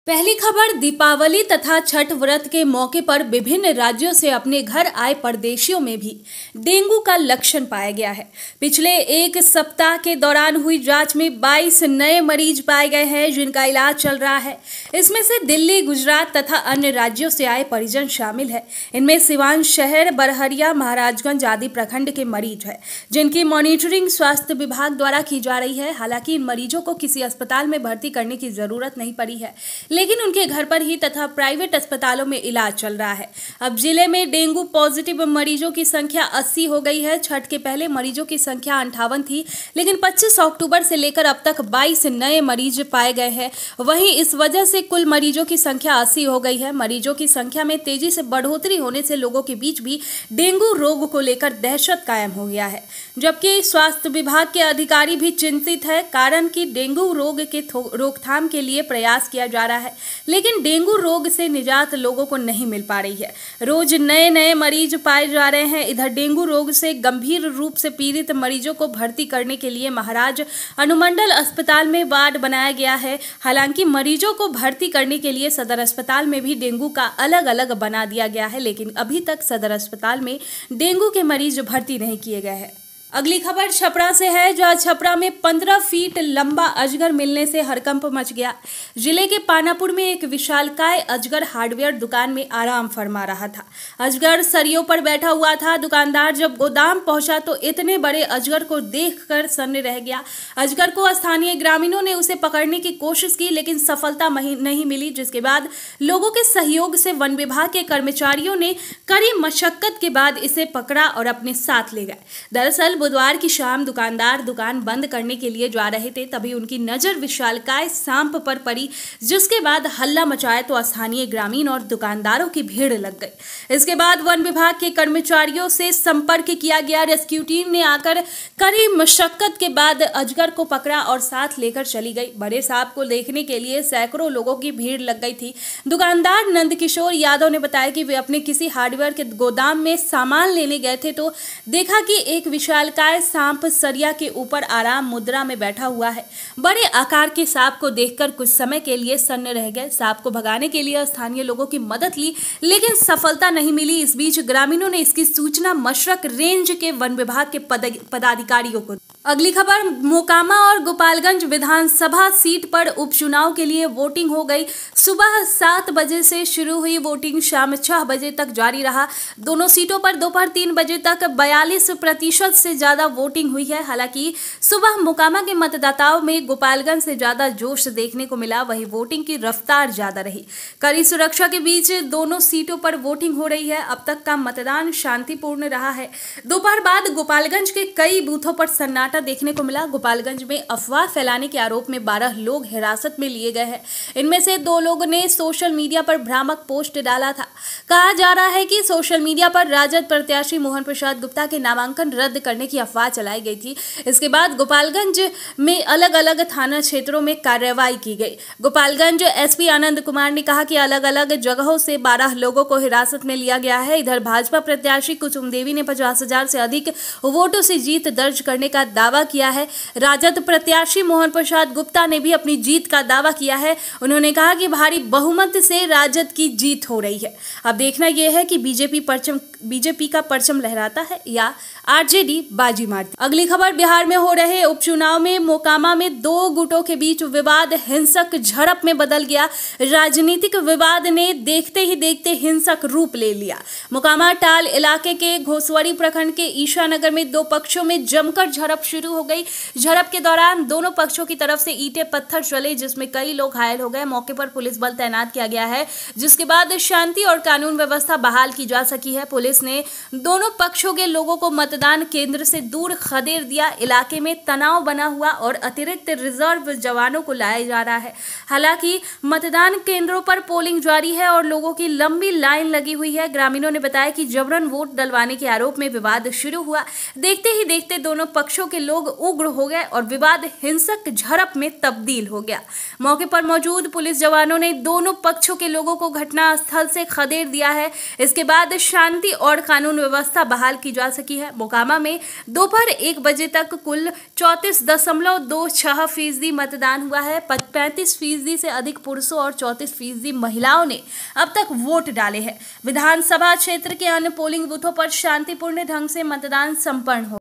पहली खबर दीपावली तथा छठ व्रत के मौके पर विभिन्न राज्यों से अपने घर आए परदेशियों में भी डेंगू का लक्षण पाया गया है। पिछले एक सप्ताह के दौरान हुई जांच में 22 नए मरीज पाए गए हैं जिनका इलाज चल रहा है। इसमें से दिल्ली, गुजरात तथा अन्य राज्यों से आए परिजन शामिल है। इनमें सिवान शहर, बरहरिया, महाराजगंज आदि प्रखंड के मरीज हैं जिनकी मॉनिटरिंग स्वास्थ्य विभाग द्वारा की जा रही है। हालांकि इन मरीजों को किसी अस्पताल में भर्ती करने की जरूरत नहीं पड़ी है, लेकिन उनके घर पर ही तथा प्राइवेट अस्पतालों में इलाज चल रहा है। अब जिले में डेंगू पॉजिटिव मरीजों की संख्या 80 हो गई है। छठ के पहले मरीजों की संख्या 58 थी, लेकिन 25 अक्टूबर से लेकर अब तक 22 नए मरीज पाए गए हैं। वहीं इस वजह से कुल मरीजों की संख्या 80 हो गई है। मरीजों की संख्या में तेजी से बढ़ोतरी होने से लोगों के बीच भी डेंगू रोग को लेकर दहशत कायम हो गया है, जबकि स्वास्थ्य विभाग के अधिकारी भी चिंतित है। कारण कि डेंगू रोग के रोकथाम के लिए प्रयास किया जा रहा है, लेकिन डेंगू रोग से निजात लोगों को नहीं मिल पा रही है। रोज नए नए मरीज पाए जा रहे हैं। इधर डेंगू रोग से गंभीर रूप से पीड़ित मरीजों को भर्ती करने के लिए महाराज अनुमंडल अस्पताल में वार्ड बनाया गया है। हालांकि मरीजों को भर्ती करने के लिए सदर अस्पताल में भी डेंगू का अलग अलग बना दिया गया है, लेकिन अभी तक सदर अस्पताल में डेंगू के मरीज भर्ती नहीं किए गए हैं। अगली खबर छपरा से है, जहां छपरा में 15 फीट लंबा अजगर मिलने से हड़कंप मच गया। जिले के पानापुर में एक विशालकाय अजगर हार्डवेयर दुकान में आराम फरमा रहा था। अजगर सरियों पर बैठा हुआ था। दुकानदार जब गोदाम पहुंचा तो इतने बड़े अजगर को देखकर सन्न रह गया। अजगर को स्थानीय ग्रामीणों ने उसे पकड़ने की कोशिश की, लेकिन सफलता नहीं मिली, जिसके बाद लोगों के सहयोग से वन विभाग के कर्मचारियों ने कड़ी मशक्कत के बाद इसे पकड़ा और अपने साथ ले गए। दरअसल बुधवार की शाम दुकानदार दुकान बंद करने के लिए जा रहे थे, तभी उनकी नजर विशालकाय सांप पर पड़ी, जिसके बाद हल्ला मचाया तो स्थानीय ग्रामीण और दुकानदारों की भीड़ लग गई। इसके बाद वन विभाग के कर्मचारियों से संपर्क किया गया। रेस्क्यू टीम ने आकर कड़ी मशक्कत के बाद अजगर को पकड़ा और साथ लेकर चली गई। बड़े सांप को देखने के लिए सैकड़ों लोगों की भीड़ लग गई थी। दुकानदार नंदकिशोर यादव ने बताया कि वे अपने किसी हार्डवेयर के गोदाम में सामान लेने गए थे तो देखा कि एक विशाल काय सांप सरिया के ऊपर आराम मुद्रा में बैठा हुआ है। बड़े आकार के सांप को देखकर कुछ समय के लिए सन्न रह गए। सांप को भगाने के लिए स्थानीय लोगों की मदद ली, लेकिन सफलता नहीं मिली। इस बीच ग्रामीणों ने इसकी सूचना मशरक रेंज के वन विभाग के पदाधिकारियों को। अगली खबर मोकामा और गोपालगंज विधानसभा सीट पर उपचुनाव के लिए वोटिंग हो गई। सुबह 7 बजे से शुरू हुई वोटिंग शाम 6 बजे तक जारी रहा। दोनों सीटों पर दोपहर 3 बजे तक 42% से ज्यादा वोटिंग हुई है। हालांकि सुबह मोकामा के मतदाताओं में गोपालगंज से ज्यादा जोश देखने को मिला, वहीं वोटिंग की रफ्तार ज्यादा रही। कड़ी सुरक्षा के बीच दोनों सीटों पर वोटिंग हो रही है। अब तक का मतदान शांतिपूर्ण रहा है। दोपहर बाद गोपालगंज के कई बूथों पर सन्नाटा देखने को मिला। गोपालगंज में अफवाह फैलाने के आरोप में 12 लोग हिरासत में लिए गए हैं। इनमें से 2 लोगों ने सोशल मीडिया पर भ्रामक पोस्ट डाला था। कहा जा रहा है कि सोशल मीडिया पर राजद प्रत्याशी मोहन प्रसाद गुप्ता के नामांकन रद्द करने की अफवाह चलाई गई थी। इसके बाद गोपालगंज में अलग अलग थाना क्षेत्रों में कार्रवाई की गई। गोपालगंज एसपी आनंद कुमार ने कहा कि अलग अलग जगहों से 12 लोगों को हिरासत में लिया गया है। इधर भाजपा प्रत्याशी कुसुम देवी ने 50,000 से अधिक वोटों से जीत दर्ज करने का दावा किया है। राजद प्रत्याशी मोहन प्रसाद गुप्ता ने भी अपनी जीत का दावा किया है। उन्होंने कहा कि भारी बहुमत से राजद की जीत हो रही है। अब देखना यह है कि बीजेपी का परचम लहराता है या आरजेडी बाजी मारती। अगली खबर बिहार में हो रहे उपचुनाव में मोकामा में 2 गुटों के बीच विवाद हिंसक झड़प में बदल गया। राजनीतिक विवाद ने देखते ही देखते हिंसक रूप ले लिया। मोकामा टाल इलाके के घोसवड़ी प्रखंड के ईशानगर में 2 पक्षों में जमकर झड़प शुरू हो गई। झड़प के दौरान दोनों पक्षों की तरफ से ईंटें पत्थर चले, जिसमें कई लोग घायल हो गए। मौके पर पुलिस बल तैनात किया गया है, जिसके बाद शांति और कानून व्यवस्था बहाल की जा सकी है। पुलिस ने दोनों पक्षों के लोगों को मतदान केंद्र से दूर खदेड़ दिया। इलाके में तनाव बना हुआ और अतिरिक्त रिजर्व जवानों को लाया जा रहा है। हालांकि मतदान केंद्रों पर पोलिंग जारी है और लोगों की लंबी लाइन लगी हुई है। ग्रामीणों ने बताया कि जबरन वोट डलवाने के आरोप में विवाद शुरू हुआ। देखते ही देखते दोनों पक्षों के के लोग उग्र हो गए और विवाद हिंसक झड़प में तब्दील हो गया। मौके पर मौजूद पुलिस जवानों ने दोनों पक्षों के लोगों को घटनास्थल से खदेड़ दिया है। इसके बाद शांति और कानून व्यवस्था बहाल की जा सकी है। मोकामा में दोपहर 1 बजे तक कुल 34.26% मतदान हुआ है। 35% से अधिक पुरुषों और 34% महिलाओं ने अब तक वोट डाले हैं। विधानसभा क्षेत्र के अन्य पोलिंग बूथों पर शांतिपूर्ण ढंग से मतदान संपन्न हो